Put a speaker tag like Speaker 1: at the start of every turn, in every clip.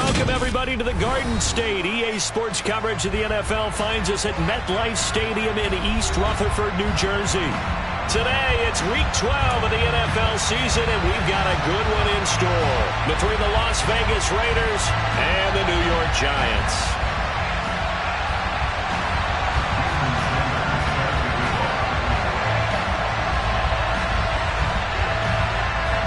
Speaker 1: Welcome, everybody, to the Garden State. EA Sports coverage of the NFL finds us at MetLife Stadium in East Rutherford, New Jersey. Today, it's Week 12 of the NFL season, and we've got a good one in store between the Las Vegas Raiders and the New York Giants.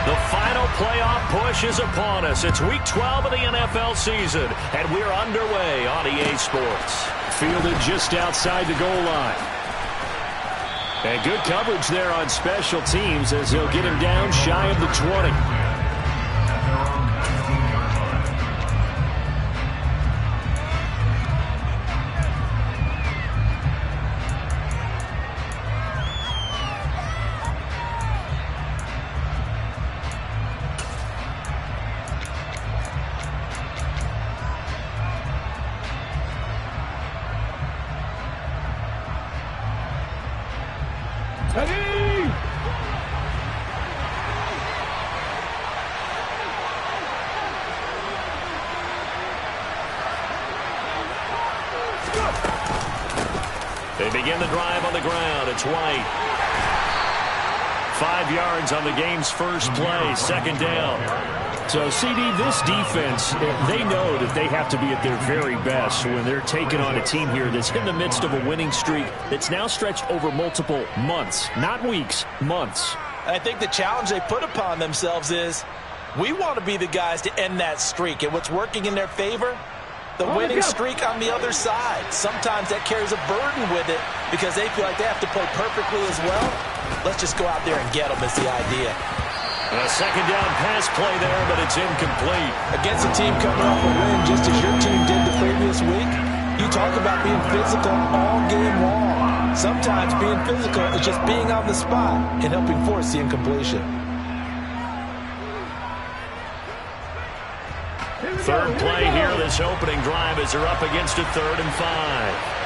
Speaker 1: The final playoff push is upon us. It's Week 12 of the NFL season, and we're underway on EA Sports.
Speaker 2: Fielded just outside the goal line. And good coverage there on special teams as he'll get him down shy of the 20.
Speaker 1: They begin the drive on the ground. It's White. 5 yards on the game's first play, second down.
Speaker 2: So, CD, this defense, they know that they have to be at their very best when they're taking on a team here that's in the midst of a winning streak that's now stretched over multiple months, not weeks, months.
Speaker 3: I think the challenge they put upon themselves is we want to be the guys to end that streak. And what's working in their favor? The winning streak on the other side. Sometimes that carries a burden with it because they feel like they have to play perfectly as well. Let's just go out there and get them is the idea.
Speaker 1: A second down pass play there, but it's incomplete.
Speaker 3: Against a team coming off a win just as your team did the previous week, you talk about being physical all game long. Sometimes being physical is just being on the spot and helping force the incompletion.
Speaker 1: Third play here, this opening drive as they're up against a 3rd and 5.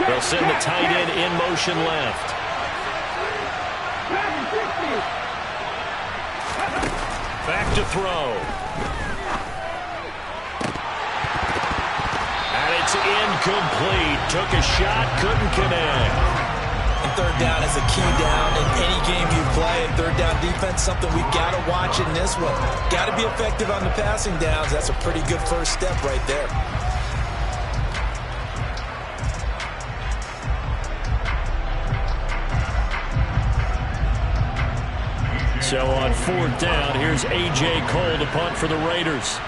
Speaker 1: They'll send the tight end in motion left. Back to throw. And it's incomplete. Took a shot, couldn't connect.
Speaker 3: And third down is a key down in any game you play. And third down defense, something we've got to watch in this one. Got to be effective on the passing downs. That's a pretty good first step right there.
Speaker 1: So on 4th down, here's A.J. Cole to punt for the Raiders.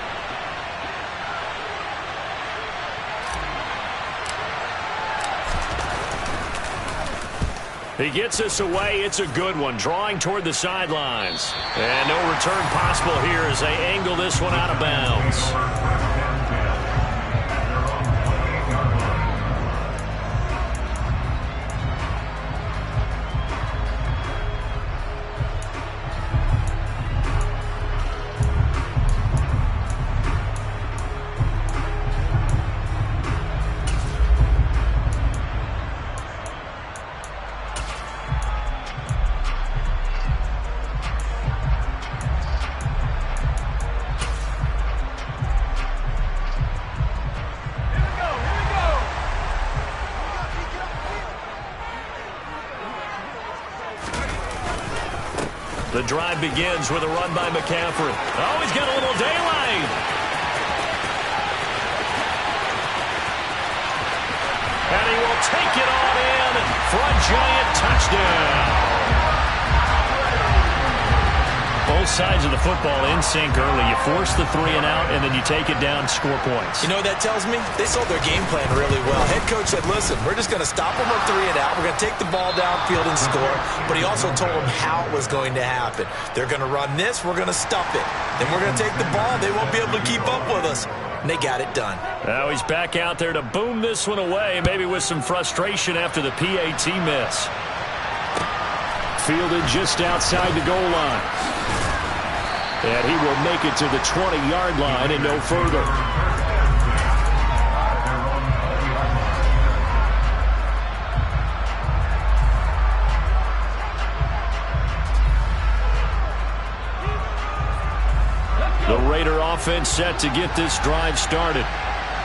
Speaker 1: He gets us away. It's a good one. Drawing toward the sidelines. And no return possible here as they angle this one out of bounds. The drive begins with a run by McCaffrey. Oh, he's got a little daylight. And he will take it on in for a giant touchdown. Both sides of the football in sync early. You force the 3 and out, and then you take it down, score points.
Speaker 3: You know what that tells me? They sold their game plan really well. Head coach said, listen, we're just going to stop them on 3 and out. We're going to take the ball downfield and score. But he also told them how it was going to happen. They're going to run this. We're going to stuff it. Then we're going to take the ball. They won't be able to keep up with us. And they got it done.
Speaker 1: Now he's back out there to boom this one away, maybe with some frustration after the PAT miss.
Speaker 2: Fielded just outside the goal line. And he will make it to the 20-yard line and no further.
Speaker 1: Raider offense set to get this drive started.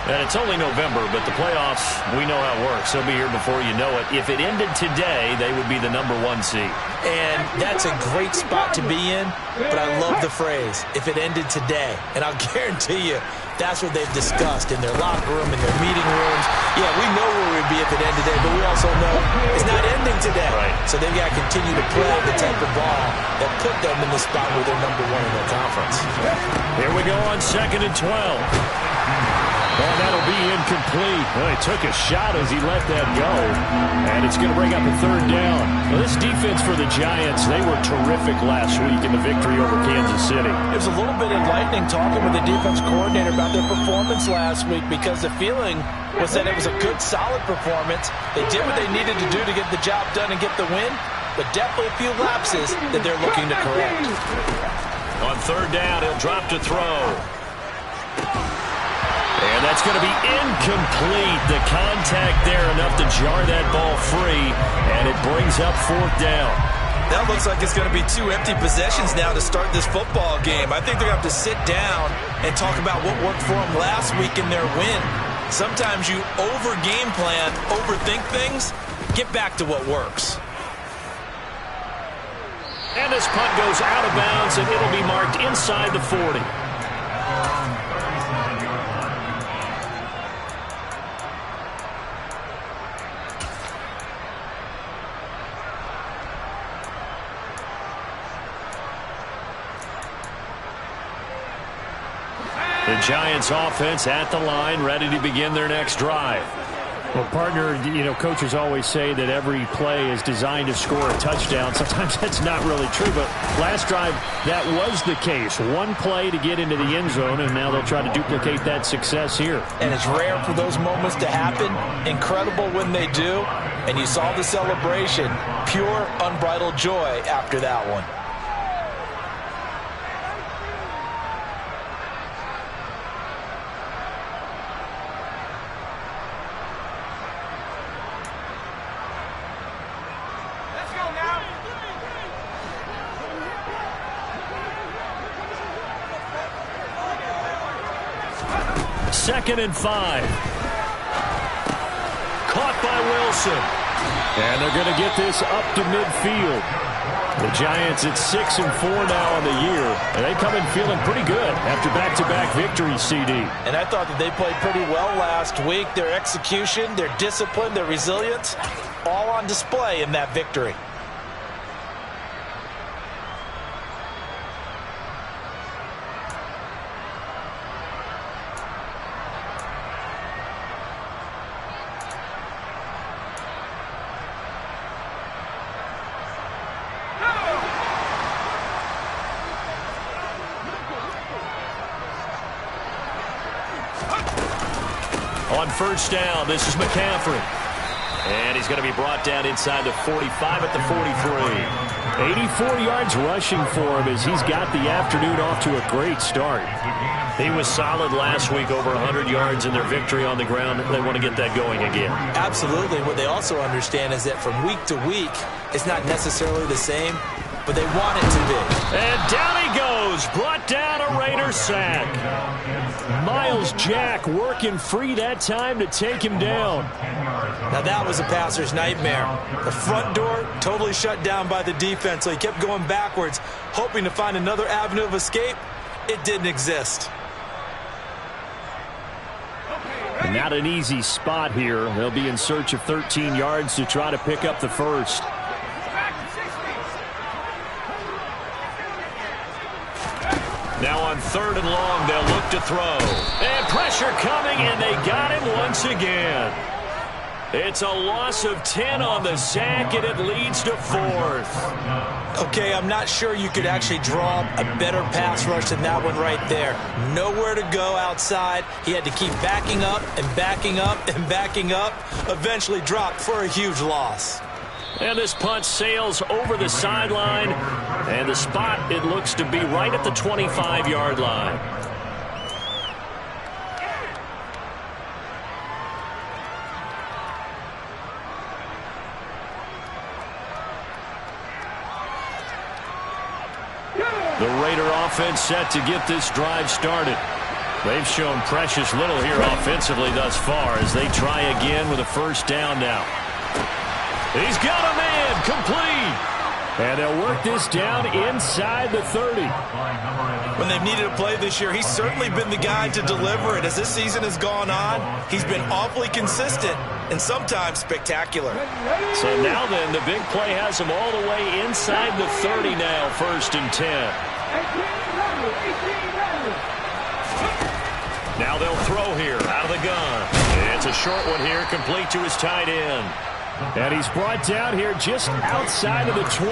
Speaker 1: And it's only November, but the playoffs, we know how it works. They'll be here before you know it. If it ended today, they would be the #1 seed.
Speaker 3: And that's a great spot to be in, but I love the phrase, if it ended today. And I'll guarantee you, that's what they've discussed in their locker room, in their meeting rooms. Yeah, we know where we'd be if it ended today, but we also know it's not ending today.
Speaker 1: Right.
Speaker 3: So they've got to continue to play the type of ball that put them in the spot where they're #1 in their conference.
Speaker 1: Here we go on 2nd and 12. Oh, that'll be incomplete. Well, he took a shot as he let that go. And it's going to bring up a 3rd down. Well, this defense for the Giants, they were terrific last week in the victory over Kansas City.
Speaker 3: It was a little bit enlightening talking with the defense coordinator about their performance last week, because the feeling was that it was a good, solid performance. They did what they needed to do to get the job done and get the win, but definitely a few lapses that they're looking to correct.
Speaker 1: On 3rd down, he'll drop to throw. And that's going to be incomplete. The contact there enough to jar that ball free, and it brings up 4th down.
Speaker 3: That looks like it's going to be 2 empty possessions now to start this football game. I think they're going to have to sit down and talk about what worked for them last week in their win. Sometimes you over-game plan, overthink things. Get back to what works.
Speaker 1: And this punt goes out of bounds, and it'll be marked inside the 40. The Giants offense at the line, ready to begin their next drive.
Speaker 2: Well, partner, coaches always say that every play is designed to score a touchdown. Sometimes that's not really true, but last drive, that was the case. One play to get into the end zone, and now they'll try to duplicate that success here.
Speaker 3: And it's rare for those moments to happen. Incredible when they do. And you saw the celebration. Pure, unbridled joy after that one.
Speaker 1: Second and 5. Caught by Wilson.
Speaker 2: And they're going to get this up to midfield. The Giants at 6-4 now on the year. And they come in feeling pretty good after back-to-back victories, CD.
Speaker 3: And I thought that they played pretty well last week. Their execution, their discipline, their resilience, all on display in that victory.
Speaker 1: On 1st down, this is McCaffrey. And he's going to be brought down inside the 45 at the 43.
Speaker 2: 84 yards rushing for him as he's got the afternoon off to a great start.
Speaker 1: He was solid last week, over 100 yards in their victory on the ground. They want to get that going again.
Speaker 3: Absolutely. What they also understand is that from week to week, it's not necessarily the same, but they want it to be.
Speaker 1: And down he goes, brought down a Raider sack.
Speaker 2: Myles Jack working free that time to take him down.
Speaker 3: Now that was a passer's nightmare. The front door totally shut down by the defense, so he kept going backwards, hoping to find another avenue of escape. It didn't exist.
Speaker 2: Not an easy spot here. They'll be in search of 13 yards to try to pick up the first.
Speaker 1: Now on 3rd and long, they'll look to throw. And pressure coming, and they got him once again. It's a loss of 10 on the sack, and it leads to 4th.
Speaker 3: Okay, I'm not sure you could actually draw a better pass rush than that one right there. Nowhere to go outside. He had to keep backing up and backing up and backing up. Eventually dropped for a huge loss.
Speaker 1: And this punt sails over the sideline. And the spot, it looks to be right at the 25-yard line. The Raider offense set to get this drive started. They've shown precious little here offensively thus far as they try again with a first down now. He's got a man complete. And they'll work this down inside the 30.
Speaker 3: When they've needed a play this year, he's certainly been the guy to deliver it. As this season has gone on, he's been awfully consistent and sometimes spectacular.
Speaker 1: So now then, the big play has him all the way inside the 30 now, 1st and 10. Now they'll throw here out of the gun. It's a short one here, complete to his tight end.
Speaker 2: And he's brought down here just outside of the 20.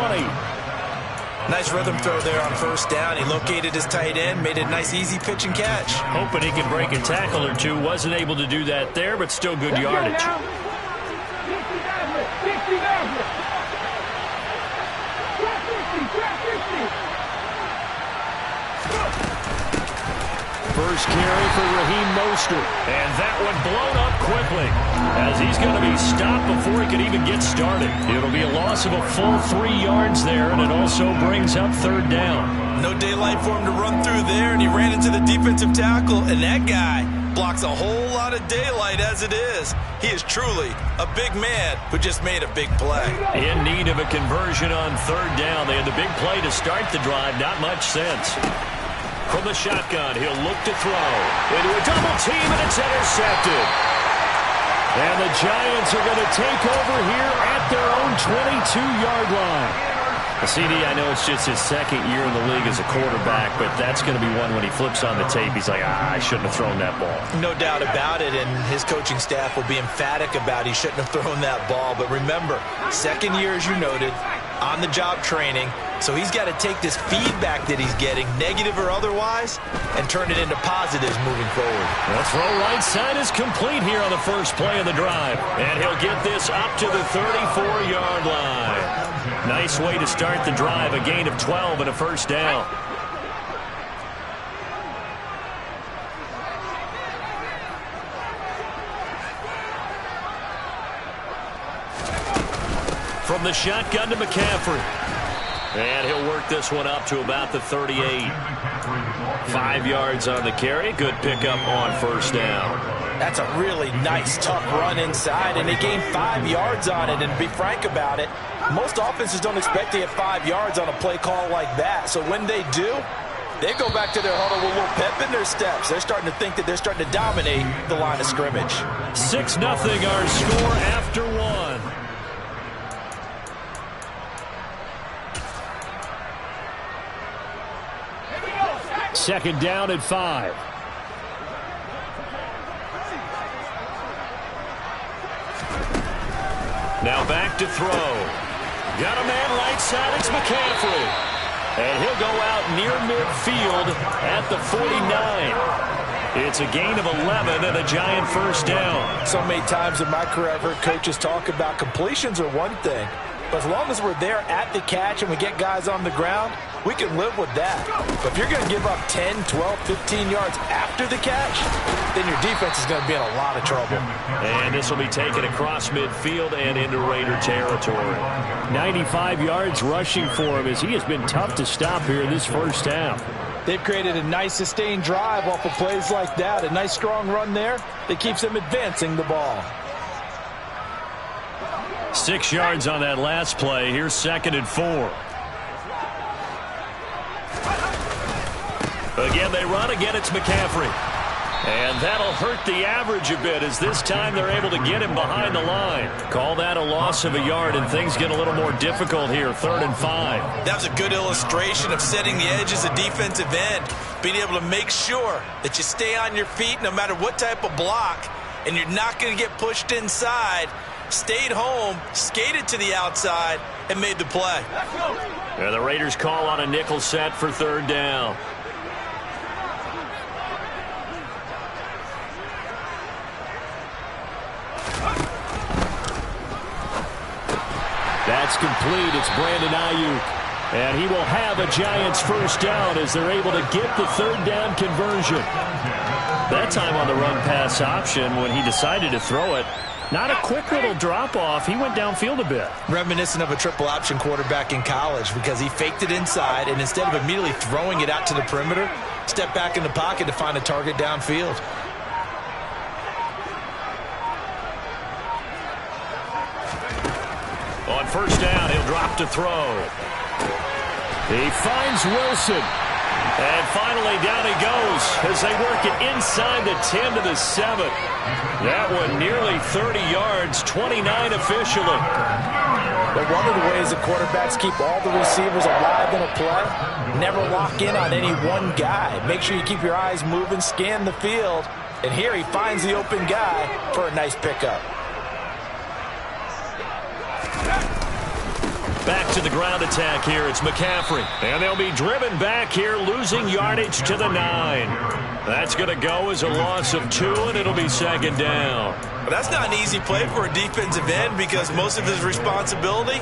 Speaker 3: Nice rhythm throw there on first down. He located his tight end, made a nice easy pitch and catch.
Speaker 1: Hoping he can break a tackle or two. Wasn't able to do that there, but still good yardage. First carry for Raheem Mostert. And that one blown up quickly as he's going to be stopped before he can even get started. It'll be a loss of a full 3 yards there, and it also brings up 3rd down.
Speaker 3: No daylight for him to run through there, and he ran into the defensive tackle, and that guy blocks a whole lot of daylight as it is. He is truly a big man who just made a big play.
Speaker 1: In need of a conversion on 3rd down. They had the big play to start the drive. Not much sense. From the shotgun, he'll look to throw. Into a double team, and it's intercepted. And the Giants are going to take over here at their own 22-yard line. CD, I know it's just his 2nd year in the league as a quarterback, but that's going to be one when he flips on the tape. He's like, I shouldn't have thrown that ball.
Speaker 3: No doubt about it, and his coaching staff will be emphatic about he shouldn't have thrown that ball. But remember, 2nd year, as you noted, on-the-job training, so he's got to take this feedback that he's getting, negative or otherwise, and turn it into positives moving forward.
Speaker 1: The throw right side is complete here on the first play of the drive, and he'll get this up to the 34-yard line. Nice way to start the drive, a gain of 12 and a first down. From the shotgun to McCaffrey. And he'll work this one up to about the 38. 5 yards on the carry. Good pickup on first down.
Speaker 3: That's a really nice, tough run inside, and they gained 5 yards on it. And to be frank about it, most offenses don't expect to get 5 yards on a play call like that. So when they do, they go back to their huddle with a little pep in their steps. They're starting to think that they're starting to dominate the line of scrimmage.
Speaker 1: 6-0 our score after 1.
Speaker 2: Second down at 5.
Speaker 1: Now back to throw. Got a man right side. It's McCaffrey. And he'll go out near midfield at the 49. It's a gain of 11 and a Giant first down.
Speaker 3: So many times in my career I've heard coaches talk about completions are one thing. But as long as we're there at the catch and we get guys on the ground, we can live with that. But if you're going to give up 10, 12, 15 yards after the catch, then your defense is going to be in a lot of trouble.
Speaker 1: And this will be taken across midfield and into Raider territory.
Speaker 2: 95 yards rushing for him as he has been tough to stop here in this first half.
Speaker 3: They've created a nice sustained drive off of plays like that. A nice strong run there that keeps them advancing the ball.
Speaker 1: 6 yards on that last play. Here's 2nd and 4. Again, they run. Again, it's McCaffrey. And that'll hurt the average a bit as this time they're able to get him behind the line. Call that a loss of a yard, and things get a little more difficult here. 3rd and 5.
Speaker 3: That was a good illustration of setting the edge as a defensive end. Being able to make sure that you stay on your feet no matter what type of block, and you're not going to get pushed inside. Stayed home, skated to the outside, and made the play.
Speaker 1: And the Raiders call on a nickel set for 3rd down.
Speaker 2: That's complete. It's Brandon Ayuk. And he will have a Giants first down as they're able to get the 3rd down conversion.
Speaker 1: That time on the run pass option when he decided to throw it,
Speaker 2: Not a quick little drop-off. He went downfield a bit.
Speaker 3: Reminiscent of a triple option quarterback in college because he faked it inside, and instead of immediately throwing it out to the perimeter, stepped back in the pocket to find a target downfield.
Speaker 1: On first down, he'll drop to throw. He finds Wilson. And finally, down he goes as they work it inside the 10 to the 7. That one nearly 30 yards, 29 officially.
Speaker 3: But one of the ways that quarterbacks keep all the receivers alive in a play, never lock in on any one guy. Make sure you keep your eyes moving, scan the field. And here he finds the open guy for a nice pickup.
Speaker 1: Back to the ground attack here. It's McCaffrey. And they'll be driven back here, losing yardage to the 9. That's going to go as a loss of 2, and it'll be second down.
Speaker 3: Well, that's not an easy play for a defensive end because most of his responsibility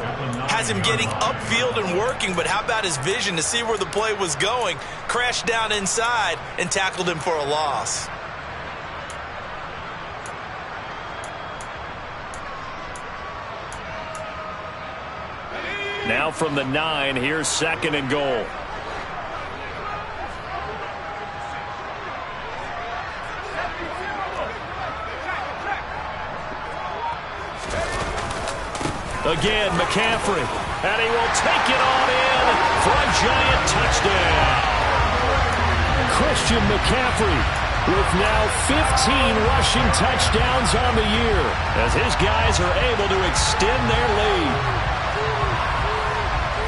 Speaker 3: has him getting upfield and working. But how about his vision to see where the play was going, crashed down inside, and tackled him for a loss?
Speaker 1: Now from the 9, here's second and goal. Again, McCaffrey. And he will take it on in for a giant touchdown.
Speaker 2: Christian McCaffrey with now 15 rushing touchdowns on the year
Speaker 1: as his guys are able to extend their lead.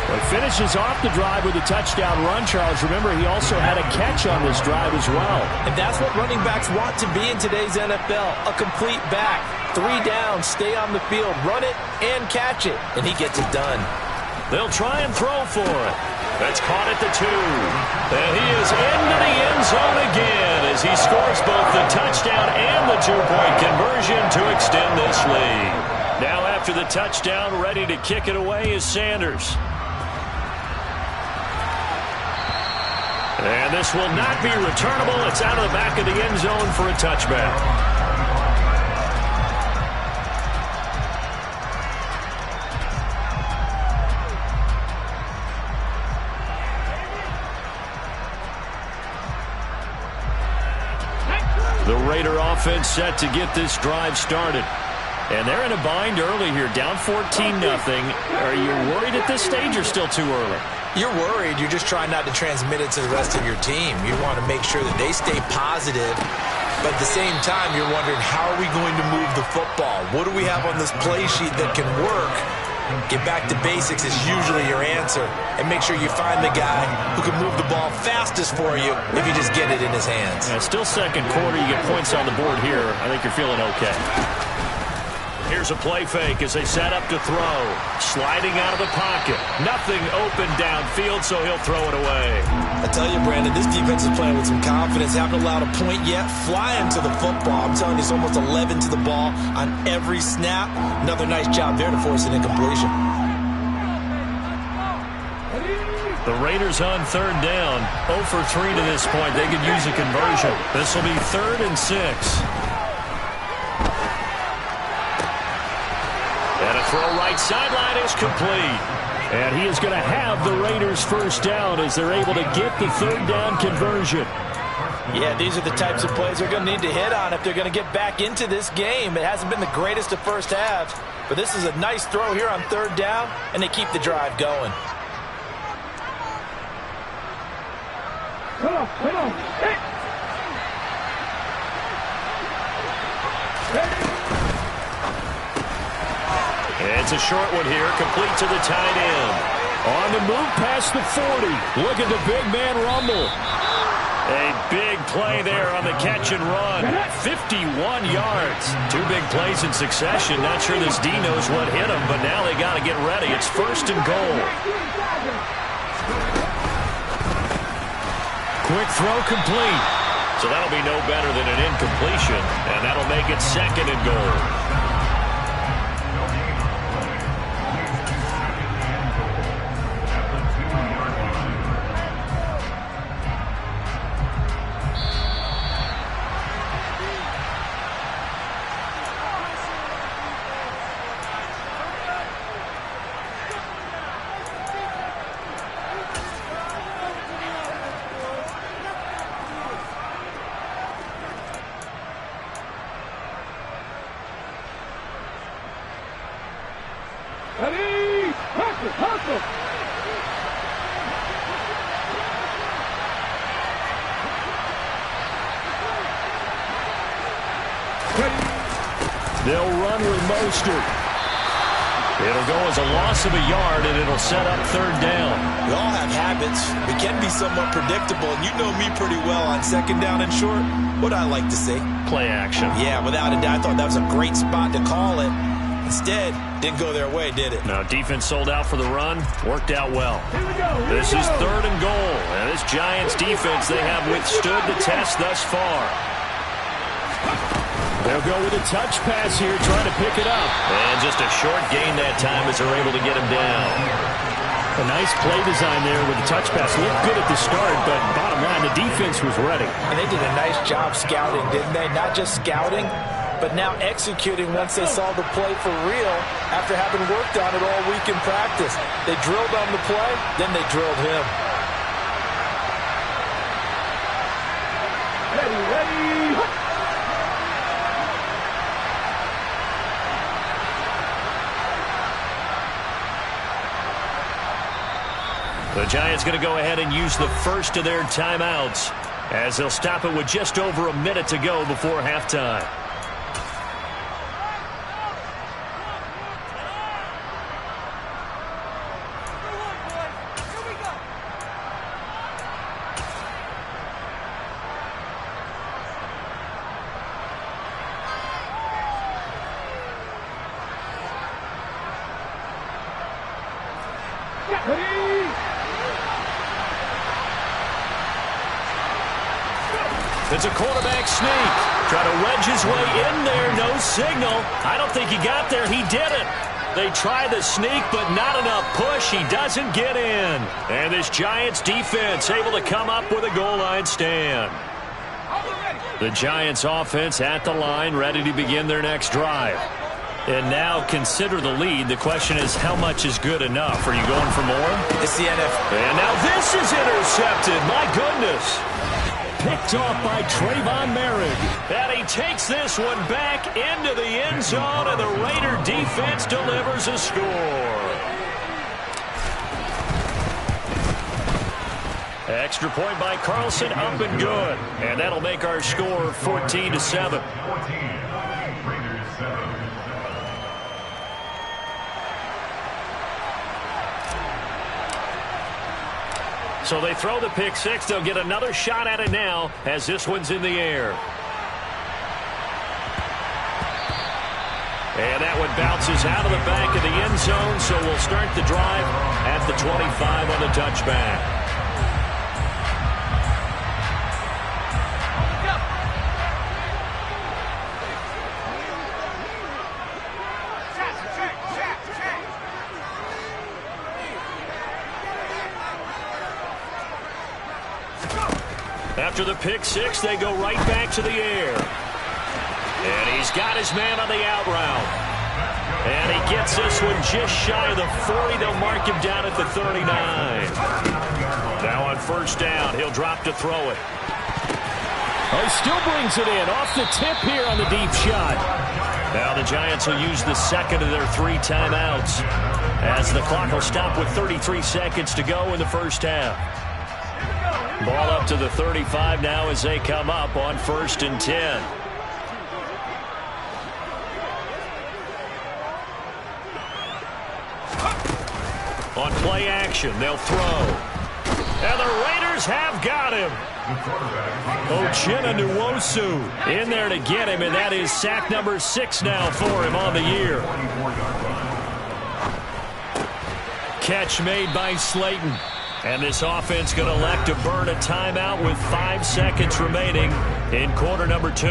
Speaker 2: He finishes off the drive with a touchdown run, Charles. Remember, he also had a catch on this drive as well.
Speaker 3: And that's what running backs want to be in today's NFL, a complete back. 3 down, stay on the field, run it, and catch it. And he gets it done.
Speaker 1: They'll try and throw for it. That's caught at the 2. And he is into the end zone again as he scores both the touchdown and the 2-point conversion to extend this lead. Now after the touchdown, ready to kick it away is Sanders. And this will not be returnable. It's out of the back of the end zone for a touchback. The Raider offense set to get this drive started. And they're in a bind early here, down 14-0. Are you worried at this stage or still too early?
Speaker 3: You're worried. You're just trying not to transmit it to the rest of your team. You want to make sure that they stay positive. But at the same time, you're wondering, how are we going to move the football? What do we have on this play sheet that can work? Get back to basics is usually your answer. And make sure you find the guy who can move the ball fastest for you if you just get it in his hands.
Speaker 1: Yeah, still second quarter. You get points on the board here. I think you're feeling okay. Here's a play fake as they set up to throw. Sliding out of the pocket. Nothing open downfield, so he'll throw it away.
Speaker 3: I tell you, Brandon, this defense is playing with some confidence. Haven't allowed a point yet. Flying to the football. I'm telling you, it's almost 11 to the ball on every snap. Another nice job there to force an incompletion.
Speaker 1: The Raiders on third down. 0 for 3 to this point. They could use a conversion. This will be 3rd and 6. And a throw right sideline is complete.
Speaker 2: And he is going to have the Raiders first down as they're able to get the 3rd down conversion.
Speaker 3: Yeah, these are the types of plays they're going to need to hit on if they're going to get back into this game. It hasn't been the greatest of first halves, but this is a nice throw here on 3rd down, and they keep the drive going.
Speaker 4: Come on. Hey.
Speaker 1: It's a short one here, complete to the tight end.
Speaker 2: On the move past the 40. Look at the big man rumble.
Speaker 1: A big play there on the catch and run. 51 yards. 2 big plays in succession. Not sure this D knows what hit him, but now they got to get ready. It's 1st and goal.
Speaker 2: Quick throw complete.
Speaker 1: So that'll be no better than an incompletion, and that'll make it 2nd and goal.
Speaker 4: Ready, hustle.
Speaker 1: They'll run with Mostert. It'll go as a loss of a yard, and it'll set up third down.
Speaker 3: We all have habits. We can be somewhat predictable, and you know me pretty well on second down and short. What I like to see?
Speaker 1: Play action.
Speaker 3: Yeah, without a doubt. I thought that was a great spot to call it. Instead, didn't go their way, did it?
Speaker 1: Now, defense sold out for the run. Worked out well. This is third and goal. And this Giants defense, they have withstood the test thus far.
Speaker 2: They'll go with a touch pass here, trying to pick it up.
Speaker 1: And just a short gain that time as they're able to get him down.
Speaker 2: A nice play design there with the touch pass. Looked good at the start, but bottom line, the defense was ready.
Speaker 3: And they did a nice job scouting, didn't they? Not just scouting, but now executing once they saw the play for real after having worked on it all week in practice. They drilled on the play, then they drilled him.
Speaker 4: Ready.
Speaker 1: The Giants going to go ahead and use the first of their timeouts as they'll stop it with just over a minute to go before halftime. It's a quarterback sneak. Try to wedge his way in there. No signal. I don't think he got there. He didn't. They try the sneak, but not enough push. He doesn't get in. And this Giants defense able to come up with a goal line stand. The Giants offense at the line, ready to begin their next drive. And now consider the lead. The question is, how much is good enough? Are you going for more?
Speaker 3: It's the NFL.
Speaker 1: And now this is intercepted. My goodness.
Speaker 2: Picked off by Trayvon Merrick.
Speaker 1: And he takes this one back into the end zone, and the Raider defense delivers a score. Extra point by Carlson, up and good. And that'll make our score 14-7. So they throw the pick six. They'll get another shot at it now as this one's in the air. And that one bounces out of the back of the end zone, so we'll start the drive at the 25 on the touchback. After the pick six, they go right back to the air. And he's got his man on the out route. And he gets this one just shy of the 40. They'll mark him down at the 39. Now on first down, he'll drop to throw it.
Speaker 2: Oh, he still brings it in. Off the tip here on the deep shot.
Speaker 1: Now the Giants will use the second of their 3 timeouts as the clock will stop with 33 seconds to go in the first half. Ball up to the 35 now as they come up on 1st and 10. On play action, they'll throw. And the Raiders have got him. Nwosu in there to get him, and that is sack number 6 now for him on the year. Catch made by Slayton. And this offense going to elect to burn a timeout with 5 seconds remaining in quarter number 2.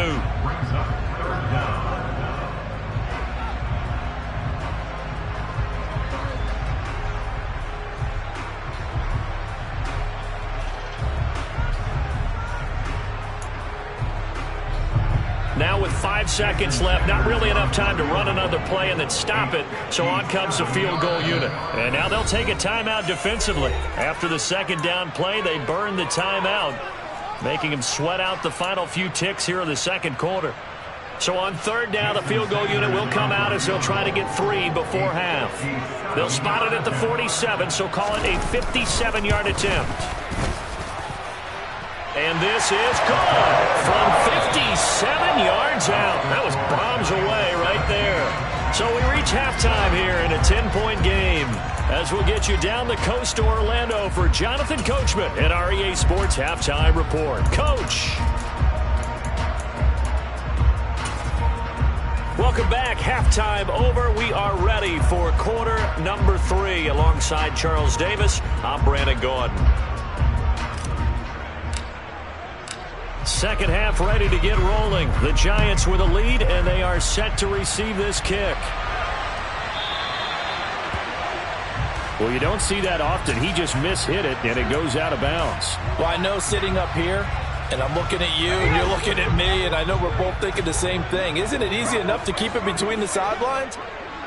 Speaker 1: Now with 5 seconds left, not really enough time to run another play and then stop it. So on comes the field goal unit. And now they'll take a timeout defensively. After the second down play, they burn the timeout, making them sweat out the final few ticks here in the second quarter.
Speaker 2: So on third down, the field goal unit will come out as they'll try to get 3 before half. They'll spot it at the 47, so call it a 57-yard attempt. And this is good from 57 yards out. That was bombs away right there. So we reach halftime here in a 10-point game as we'll get you down the coast to Orlando for Jonathan Coachman at our EA Sports Halftime Report. Coach. Welcome back. Halftime over. We are ready for quarter number 3. Alongside Charles Davis, I'm Brandon Gordon. Second half ready to get rolling. The Giants with a lead, and they are set to receive this kick. Well, you don't see that often. He just mishit it, and it goes out of bounds.
Speaker 3: Well, I know sitting up here, and I'm looking at you, and you're looking at me, and I know we're both thinking the same thing. Isn't it easy enough to keep it between the sidelines?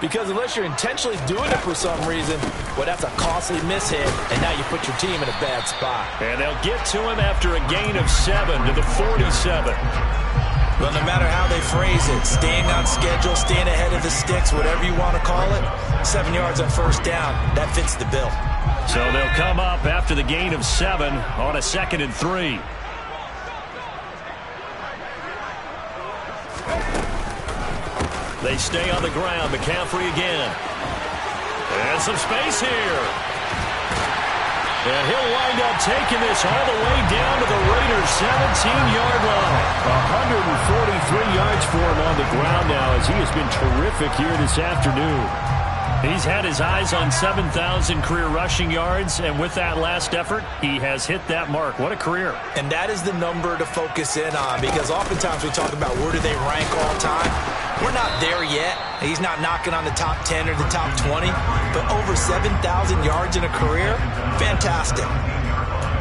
Speaker 3: Because unless you're intentionally doing it for some reason, well, that's a costly mishit, and now you put your team in a bad spot.
Speaker 2: And they'll get to him after a gain of 7 to the 47.
Speaker 3: Well, no matter how they phrase it, staying on schedule, staying ahead of the sticks, whatever you want to call it, 7 yards on first down, that fits the bill.
Speaker 2: So they'll come up after the gain of 7 on a 2nd and 3. They stay on the ground. McCaffrey again. And some space here. And he'll wind up taking this all the way down to the Raiders' 17-yard line. 143 yards for him on the ground now as he has been terrific here this afternoon. He's had his eyes on 7,000 career rushing yards, and with that last effort, he has hit that mark. What a career.
Speaker 3: And that is the number to focus in on, because oftentimes we talk about where do they rank all time. We're not there yet. He's not knocking on the top 10 or the top 20, but over 7,000 yards in a career, fantastic.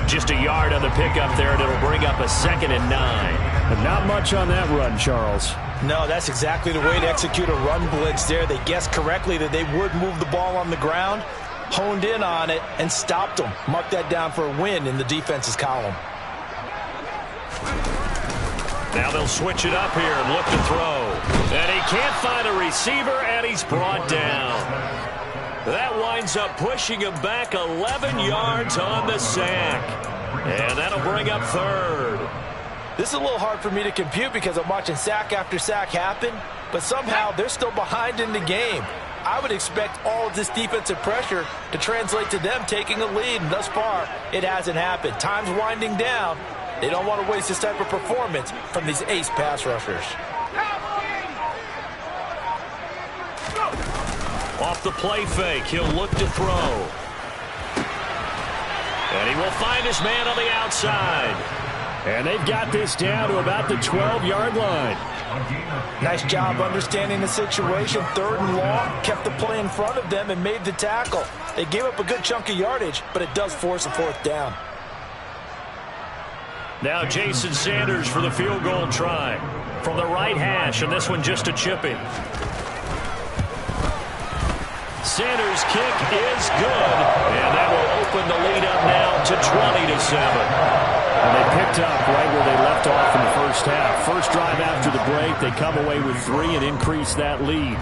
Speaker 2: Just a yard on the pickup there, and it'll bring up a 2nd and 9. But not much on that run, Charles.
Speaker 3: No, that's exactly the way to execute a run blitz there. They guessed correctly that they would move the ball on the ground, honed in on it, and stopped them. Mark that down for a win in the defense's column.
Speaker 2: Now they'll switch it up here and look to throw. And he can't find a receiver, and he's brought down. That winds up pushing him back 11 yards on the sack. And that'll bring up 3rd. This is a little hard for me to compute because I'm watching sack after sack happen, but somehow they're still behind in the game. I would expect all of this defensive pressure to translate to them taking a lead, and thus far, it hasn't happened. Time's winding down. They don't want to waste this type of performance from these ace pass rushers. Off the play fake, he'll look to throw. And he will find his man on the outside. And they've got this down to about the 12-yard line.
Speaker 3: Nice job understanding the situation. 3rd and long, kept the play in front of them and made the tackle. They gave up a good chunk of yardage, but it does force a 4th down.
Speaker 2: Now Jason Sanders for the field goal try. From the right hash, and this one just a chipping. Sanders' kick is good, and that will open the lead up now to 20-7. And they picked up right where they left off in the first half. First drive after the break, they come away with 3 and increase that lead.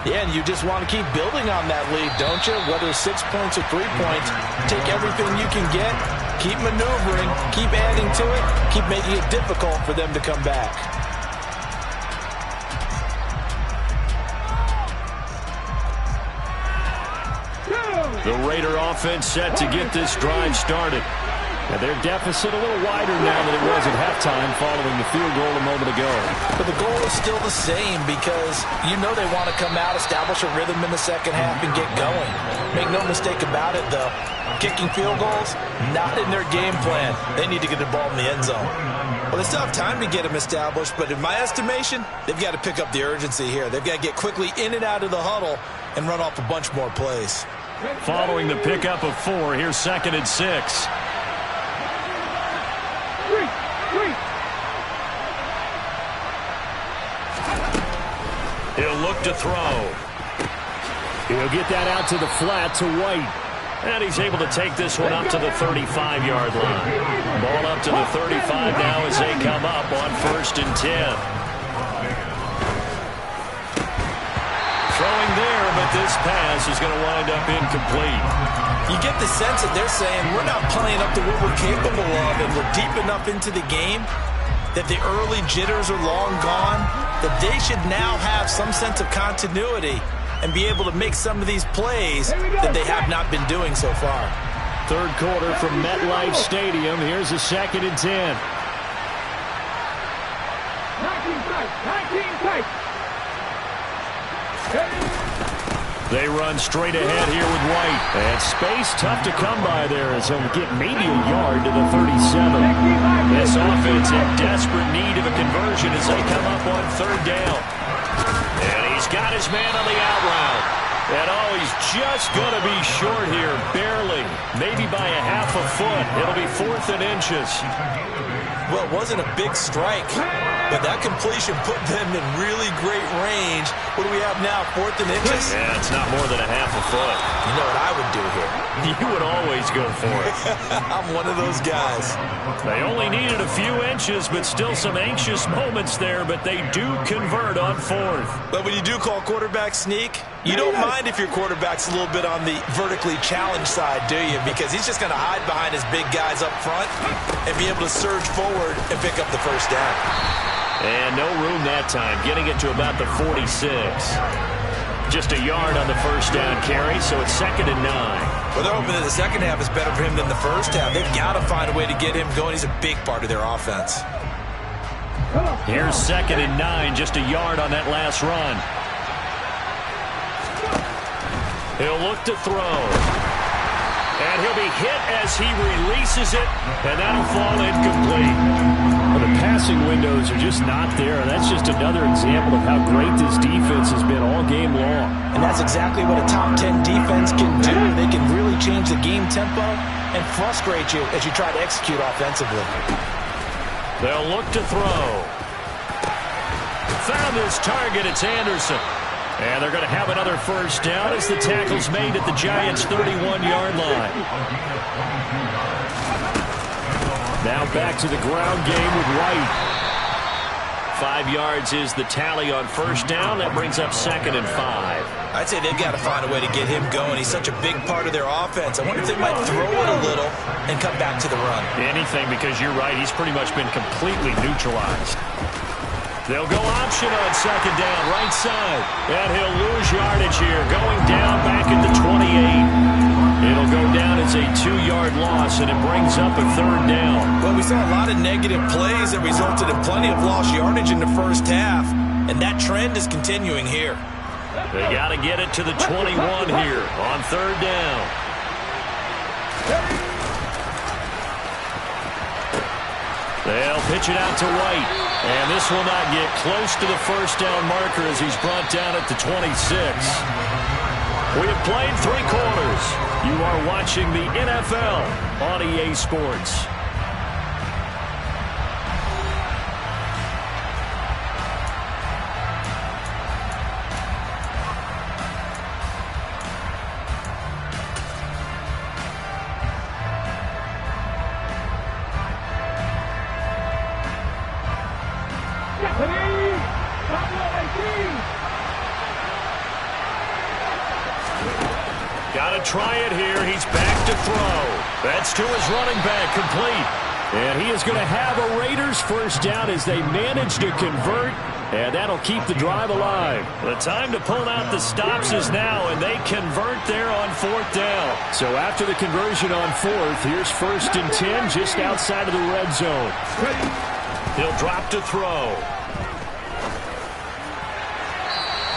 Speaker 3: Yeah, and you just want to keep building on that lead, don't you? Whether it's 6 points or 3 points, take everything you can get, keep maneuvering, keep adding to it, keep making it difficult for them to come back.
Speaker 2: The Raider offense set to get this drive started. And their deficit a little wider now than it was at halftime following the field goal a moment ago.
Speaker 3: But the goal is still the same because you know they want to come out, establish a rhythm in the second half, and get going. Make no mistake about it, though. Kicking field goals, not in their game plan. They need to get the ball in the end zone. Well, they still have time to get them established, but in my estimation, they've got to pick up the urgency here. They've got to get quickly in and out of the huddle and run off a bunch more plays.
Speaker 2: Following the pickup of 4, here's 2nd and 6. He'll look to throw. He'll get that out to the flat to White. And he's able to take this one up to the 35-yard line. Ball up to the 35 now as they come up on 1st and 10.
Speaker 1: throwing there, but this pass is going to wind up incomplete.
Speaker 3: You get the sense that they're saying we're not playing up to what we're capable of, and we're deep enough into the game that the early jitters are long gone, that they should now have some sense of continuity and be able to make some of these plays that they have not been doing so far.
Speaker 1: Third quarter from MetLife Stadium. Here's a 2nd and 10.
Speaker 4: 19 tight.
Speaker 1: They run straight ahead here with White. And space tough to come by there as he'll get maybe a yard to the 37. This offense in desperate need of a conversion as they come up on 3rd down. And he's got his man on the out route. And oh, he's just going to be short here, barely. Maybe by a half a foot. It'll be 4th and inches.
Speaker 3: Well, it wasn't a big strike, but that completion put them in really great range. What do we have now, 4th and inches?
Speaker 1: Yeah, it's not more than a half a foot.
Speaker 3: You know what I would do here?
Speaker 1: You would always go for it.
Speaker 3: I'm one of those guys.
Speaker 1: They only needed a few inches, but still some anxious moments there, but they do convert on 4th.
Speaker 3: But when you do call quarterback sneak, you don't mind if your quarterback's a little bit on the vertically challenged side, do you? Because he's just going to hide behind his big guys up front and be able to surge forward and pick up the 1st down.
Speaker 1: And no room that time, getting it to about the 46. Just a yard on the 1st down carry, so it's 2nd and 9.
Speaker 3: Well, they're hoping that the second half is better for him than the first half. They've got to find a way to get him going. He's a big part of their offense.
Speaker 1: Here's 2nd and 9, just a yard on that last run. He'll look to throw. And he'll be hit as he releases it, and that'll fall incomplete. Well, the passing windows are just not there. That's just another example of how great this defense has been all game long.
Speaker 3: And that's exactly what a top 10 defense can do. They can really change the game tempo and frustrate you as you try to execute offensively.
Speaker 1: They'll look to throw. Found his target. It's Anderson. And they're going to have another 1st down as the tackle's made at the Giants' 31-yard line. Now back to the ground game with White. 5 yards is the tally on 1st down. That brings up 2nd and 5.
Speaker 3: I'd say they've got to find a way to get him going. He's such a big part of their offense. I wonder if they might throw it a little and come back to the run.
Speaker 1: Anything, because you're right. He's pretty much been completely neutralized. They'll go option on 2nd down, right side. And he'll lose yardage here, going down back at the 28. It'll go down as a 2-yard loss, and it brings up a 3rd down.
Speaker 3: Well, we saw a lot of negative plays that resulted in plenty of lost yardage in the first half, and that trend is continuing here.
Speaker 1: They got to get it to the 21 here on 3rd down. They'll pitch it out to White. And this will not get close to the 1st down marker as he's brought down at the 26. We have played 3 quarters. You are watching the NFL on EA Sports. Got to try it here. He's back to throw. That's to his running back, complete. And he is going to have a Raiders 1st down as they manage to convert, and that'll keep the drive alive. The time to pull out the stops is now, and they convert there on 4th down. So after the conversion on 4th, here's 1st and 10 just outside of the red zone. He'll drop to throw.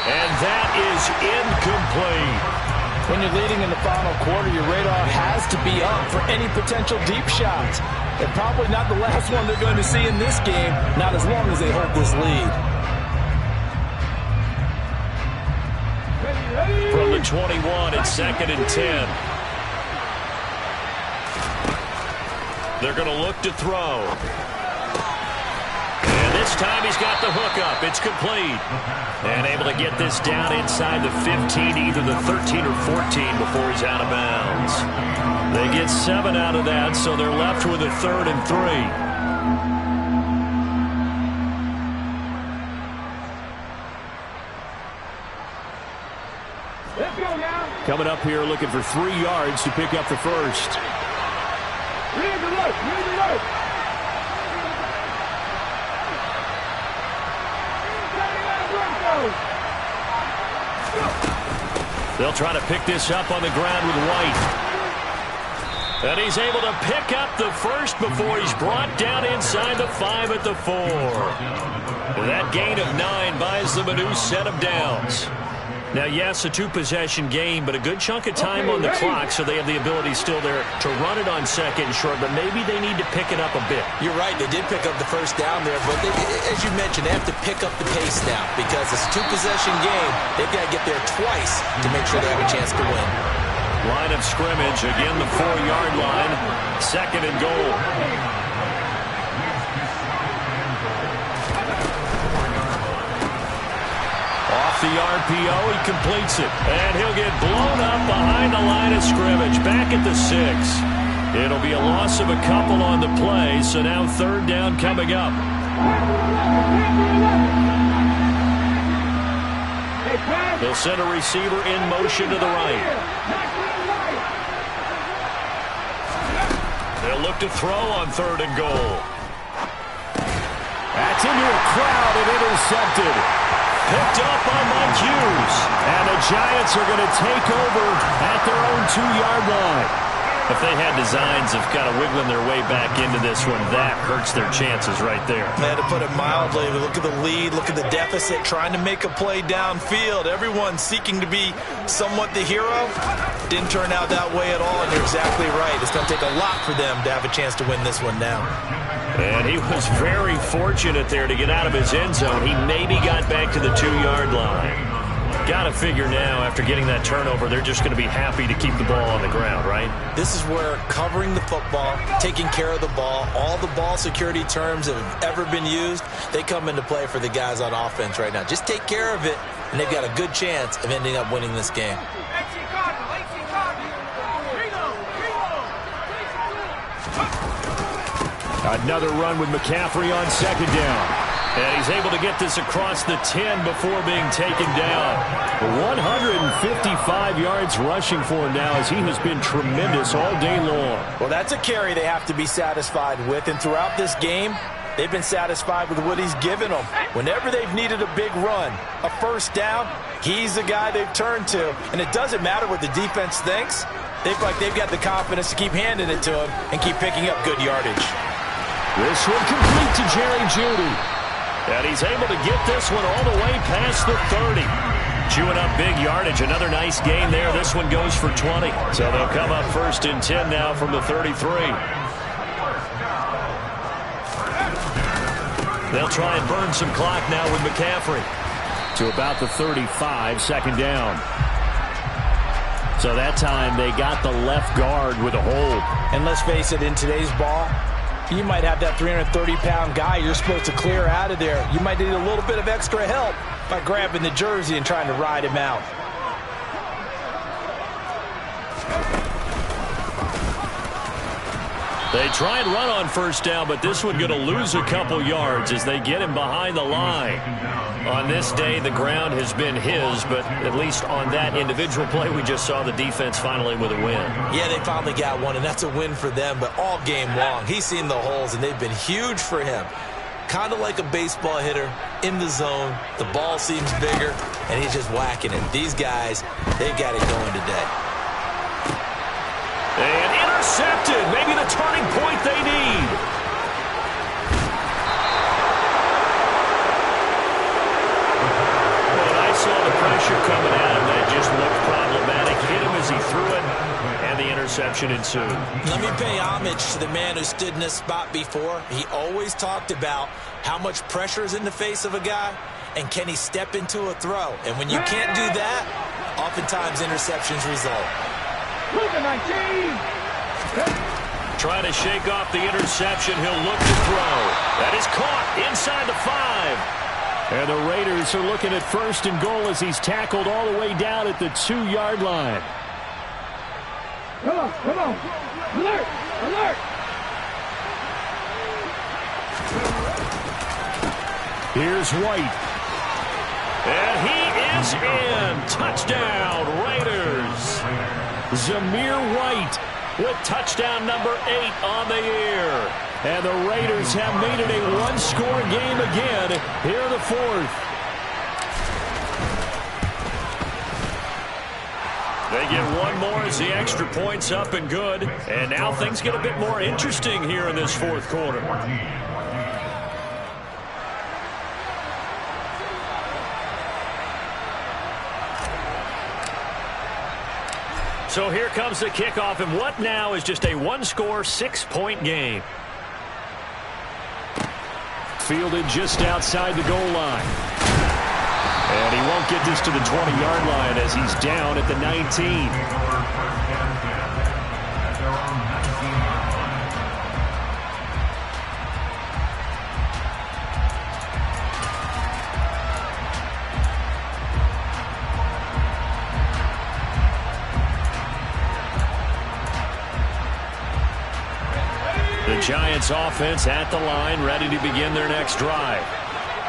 Speaker 1: And that is incomplete.
Speaker 3: When you're leading in the final quarter, your radar has to be up for any potential deep shots. And probably not the last one they're going to see in this game, not as long as they hold this lead.
Speaker 1: From the 21, it's 2nd and 10. They're going to look to throw. And this time he's got the hook up. It's complete. And able to get this down inside the 15, either the 13 or 14 before he's out of bounds. They get 7 out of that, so they're left with a 3rd and 3.
Speaker 2: Coming up here looking for 3 yards to pick up the first.
Speaker 1: They'll try to pick this up on the ground with White. And he's able to pick up the first before he's brought down inside the 5 at the 4. That gain of 9 buys them a new set of downs. Now, yes, a 2-possession game, but a good chunk of time on the clock, so they have the ability still there to run it on 2nd and short, but maybe they need to pick it up a bit.
Speaker 3: You're right. They did pick up the first down there, but as you mentioned, they have to pick up the pace now because it's a 2-possession game. They've got to get there twice to make sure they have a chance to win.
Speaker 1: Line of scrimmage, again the 4-yard line, 2nd and goal. Off the RPO, he completes it, and he'll get blown up behind the line of scrimmage, back at the 6. It'll be a loss of a couple on the play, so now 3rd down coming up. They'll send a receiver in motion to the right. They'll look to throw on 3rd and goal.
Speaker 2: That's into a crowd and intercepted.
Speaker 1: Picked up by Mike Hughes.
Speaker 2: And the Giants are going to take over at their own 2-yard line.
Speaker 1: If they had designs of kind of wiggling their way back into this one, that hurts their chances right there.
Speaker 3: Man, to put it mildly, look at the lead, look at the deficit, trying to make a play downfield. Everyone seeking to be somewhat the hero. Didn't turn out that way at all, and you're exactly right. It's going to take a lot for them to have a chance to win this one now.
Speaker 1: And he was very fortunate there to get out of his end zone. He maybe got back to the 2-yard line. Got to figure now, after getting that turnover, they're just going to be happy to keep the ball on the ground, right?
Speaker 3: This is where covering the football, taking care of the ball, all the ball security terms that have ever been used, they come into play for the guys on offense right now. Just take care of it, and they've got a good chance of ending up winning this game.
Speaker 2: Another run with McCaffrey on 2nd down.
Speaker 1: And he's able to get this across the 10 before being taken down.
Speaker 2: 155 yards rushing for him now as he has been tremendous all day long.
Speaker 3: Well, that's a carry they have to be satisfied with. And throughout this game, they've been satisfied with what he's given them. Whenever they've needed a big run, a 1st down, he's the guy they've turned to. And it doesn't matter what the defense thinks. They've got the confidence to keep handing it to him and keep picking up good yardage.
Speaker 2: This one complete to Jerry Jeudy.
Speaker 1: And he's able to get this one all the way past the 30. Chewing up big yardage. Another nice gain there. This one goes for 20. So they'll come up 1st and 10 now from the 33. They'll try and burn some clock now with McCaffrey.
Speaker 2: To about the 35, 2nd down. So that time they got the left guard with a hold.
Speaker 3: And let's face it, in today's ball, you might have that 330-pound guy you're supposed to clear out of there. You might need a little bit of extra help by grabbing the jersey and trying to ride him out.
Speaker 1: They try and run on 1st down, but this one going to lose a couple yards as they get him behind the line. On this day, the ground has been his, but at least on that individual play, we just saw the defense finally with a win.
Speaker 3: Yeah, they finally got one, and that's a win for them, but all game long, he's seen the holes, and they've been huge for him. Kind of like a baseball hitter in the zone. The ball seems bigger, and he's just whacking it. These guys, they've got it going today.
Speaker 1: And intercepted. Maybe the turning point they need. When I saw the pressure coming at him, that just looked problematic. Hit him as he threw it, and the interception ensued.
Speaker 3: Let me pay homage to the man who stood in this spot before. He always talked about how much pressure is in the face of a guy, and can he step into a throw. And when you can't do that, oftentimes interceptions result.
Speaker 1: Trying to shake off the interception. He'll look to throw. That is caught inside the 5.
Speaker 2: And the Raiders are looking at 1st and goal as he's tackled all the way down at the 2-yard line.
Speaker 4: Come on. Alert.
Speaker 2: Here's White.
Speaker 1: And he
Speaker 2: is in. Touchdown, Raiders. Zamir White with touchdown number 8 on the year. And the Raiders have made it a one-score game again here in the fourth. They get one more as the extra point's up and good. And now things get a bit more interesting here in this fourth quarter. So here comes the kickoff, and what now is just a one-score, 6-point game. Fielded just outside the goal line. And he won't get this to the 20-yard line as he's down at the 19. The Giants offense at the line, ready to begin their next drive.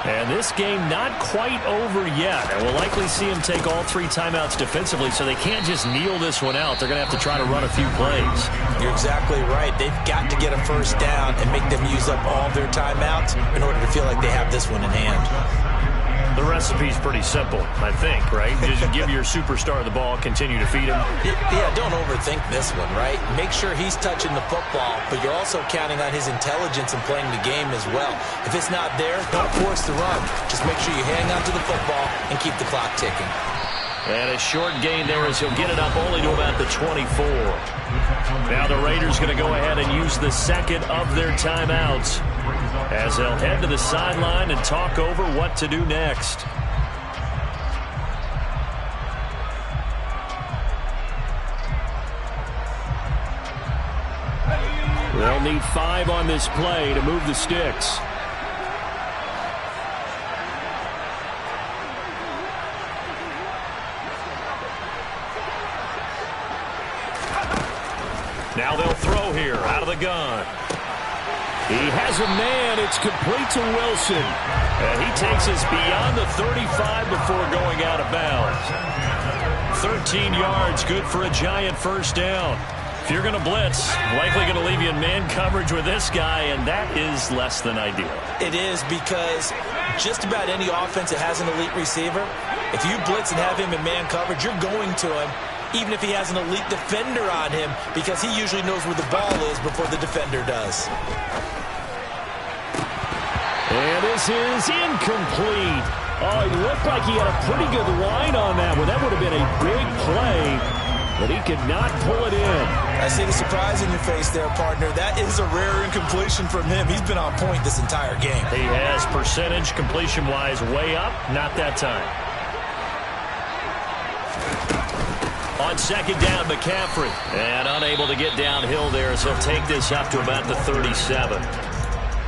Speaker 2: And this game not quite over yet. And we'll likely see them take all 3 timeouts defensively, so they can't just kneel this one out. They're going to have to try to run a few plays.
Speaker 3: You're exactly right. They've got to get a first down and make them use up all their timeouts in order to feel like they have this one in hand.
Speaker 2: The recipe's pretty simple, I think, right? Just give your superstar the ball, continue to feed him.
Speaker 3: Yeah, don't overthink this one, right? Make sure he's touching the football, but you're also counting on his intelligence in playing the game as well. If it's not there, don't force the run. Just make sure you hang on to the football and keep the clock ticking.
Speaker 2: And a short gain there as he'll get it up only to about the 24. Now the Raiders going to go ahead and use the second of their timeouts as they'll head to the sideline and talk over what to do next. They'll need 5 on this play to move the sticks. Now they'll throw here out of the gun. He has a man. It's complete to Wilson. And he takes us beyond the 35 before going out of bounds. 13 yards, good for a Giant first down. If you're going to blitz, likely going to leave you in man coverage with this guy, and that is less than ideal.
Speaker 3: It is, because just about any offense that has an elite receiver, if you blitz and have him in man coverage, you're going to him, even if he has an elite defender on him, because he usually knows where the ball is before the defender does.
Speaker 2: And this is incomplete. Oh, it looked like he had a pretty good line on that one. That would have been a big play, but he could not pull it in.
Speaker 3: I see the surprise in your face there, partner. That is a rare incompletion from him. He's been on point this entire game.
Speaker 2: He has percentage completion-wise way up. Not that time. On second down, McCaffrey. And unable to get downhill there, so he'll take this up to about the 37.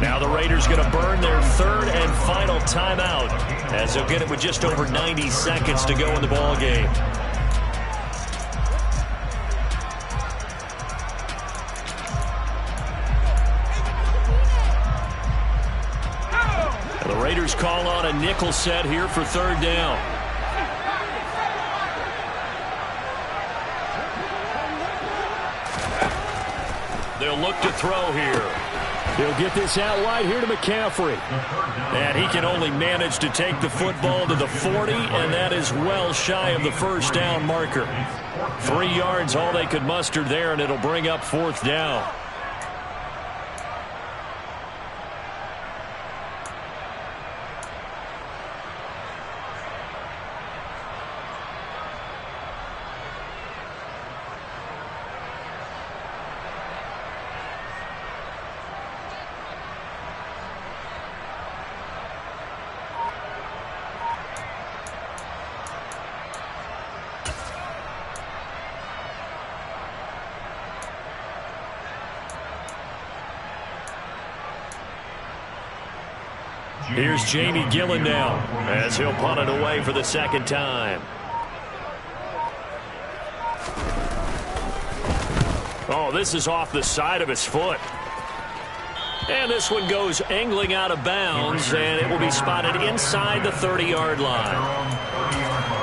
Speaker 2: Now the Raiders going to burn their third and final timeout as they'll get it with just over 90 seconds to go in the ball game. And the Raiders call on a nickel set here for third down. They'll look to throw here. He'll get this out wide here to McCaffrey. And he can only manage to take the football to the 40, and that is well shy of the first down marker. 3 yards, all they could muster there, and it'll bring up fourth down. Here's Jamie Gillen now as he'll punt it away for the second time. Oh, this is off the side of his foot. And this one goes angling out of bounds, and it will be spotted inside the 30-yard line.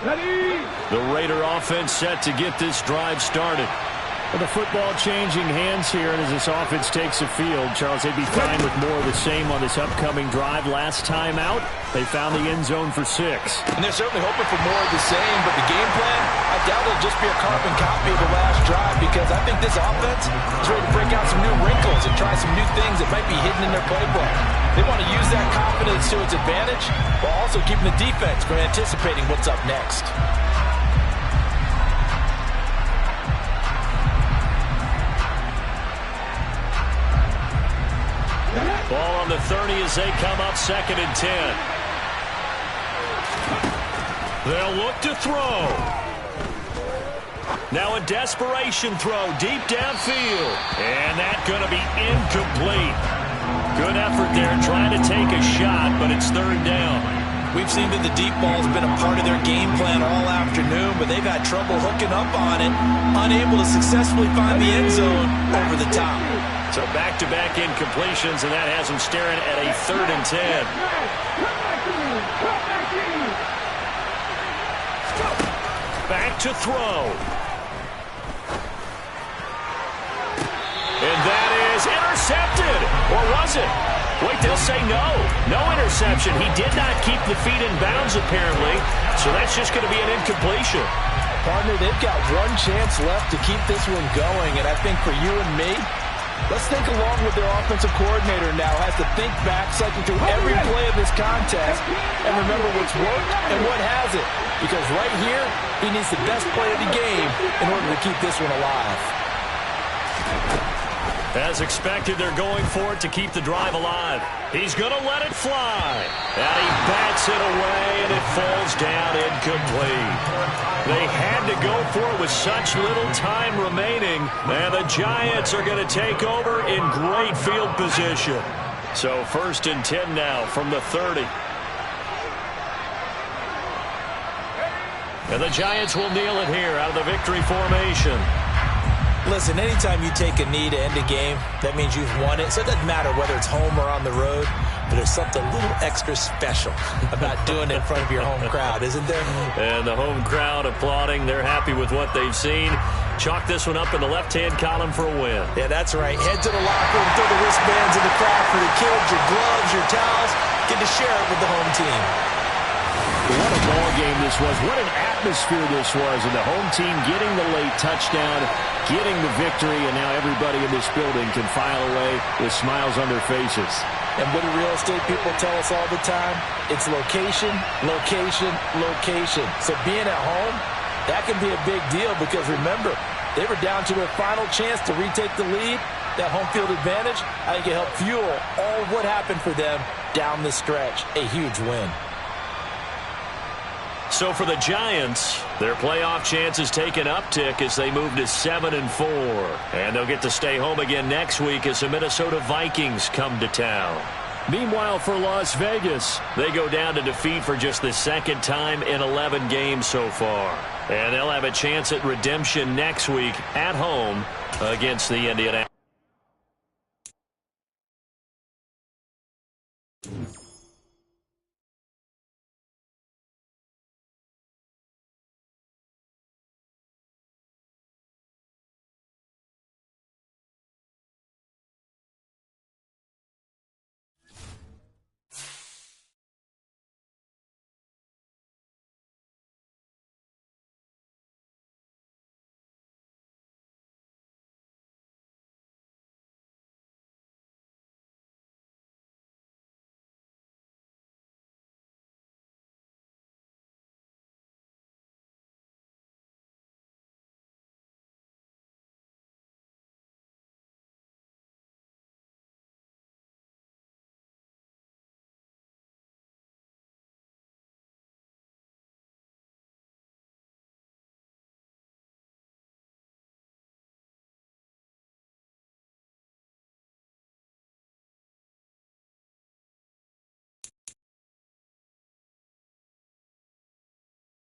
Speaker 4: Ready.
Speaker 1: The Raider offense set to get this drive started.
Speaker 2: Well, the football changing hands here, and as this offense takes the field, Charles, they'd be fine with more of the same on this upcoming drive. Last time out, they found the end zone for 6.
Speaker 3: And they're certainly hoping for more of the same, but the game plan, I doubt it'll just be a carbon copy of the last drive, because I think this offense is ready to break out some new wrinkles and try some new things that might be hidden in their playbook. They want to use that confidence to its advantage while also keeping the defense from anticipating what's up next.
Speaker 1: Ball on the 30 as they come up 2nd and 10. They'll look to throw. Now a desperation throw deep downfield. And that's going to be incomplete. Good effort there trying to take a shot, but it's 3rd down.
Speaker 3: We've seen that the deep ball has been a part of their game plan all afternoon, but they've had trouble hooking up on it, unable to successfully find the end zone over the top.
Speaker 1: So back-to-back incompletions, and that has them staring at a 3rd and 10. Back to throw. And that is intercepted. Or was it? Wait, they'll say no. No interception. He did not keep the feet in bounds, apparently. So that's just going to be an incompletion.
Speaker 3: Partner, they've got one chance left to keep this one going, and I think for you and me, let's think along with their offensive coordinator now. Has to think back, cycle through every play of this contest, and remember what's worked and what hasn't. Because right here, he needs the best play of the game in order to keep this one alive.
Speaker 1: As expected, they're going for it to keep the drive alive. He's going to let it fly. And he bats it away, and it falls down incomplete. They had to go for it with such little time remaining. And the Giants are going to take over in great field position. So 1st and 10 now from the 30. And the Giants will kneel it here out of the victory formation.
Speaker 3: Listen, anytime you take a knee to end a game, that means you've won it. So it doesn't matter whether it's home or on the road, but there's something a little extra special about doing it in front of your home crowd, isn't there?
Speaker 1: And the home crowd applauding. They're happy with what they've seen. Chalk this one up in the left-hand column for a win.
Speaker 3: Yeah, that's right. Head to the locker room, throw the wristbands in the crowd for the kids, your gloves, your towels. Get to share it with the home team.
Speaker 2: What a ball game this was. What an atmosphere this was. And the home team getting the late touchdown, getting the victory, and now everybody in this building can file away with smiles on their faces.
Speaker 3: And what do real estate people tell us all the time? It's location, location, location. So being at home, that can be a big deal because remember, they were down to their final chance to retake the lead. That home field advantage, I think it helped fuel all of what happened for them down the stretch. A huge win.
Speaker 1: So for the Giants, their playoff chances take an uptick as they move to 7-4. And they'll get to stay home again next week as the Minnesota Vikings come to town. Meanwhile, for Las Vegas, they go down to defeat for just the 2nd time in 11 games so far. And they'll have a chance at redemption next week at home against the Indianapolis.